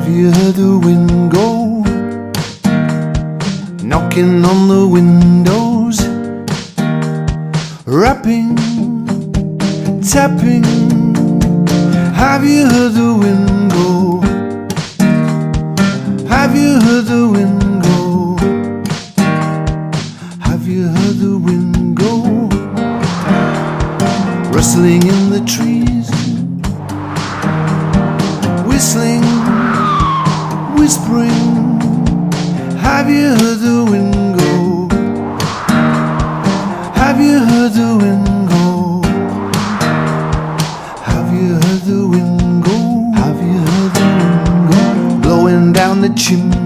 Have you heard the wind go knocking on the windows, rapping, tapping? Have you heard the wind go? Have you heard the wind go? Have you heard the wind go? Rustling in the trees, whistling, whispering. Have you heard the wind go? Have you heard the wind go? Have you heard the wind go? Have you heard the wind go? Blowing down the chimney,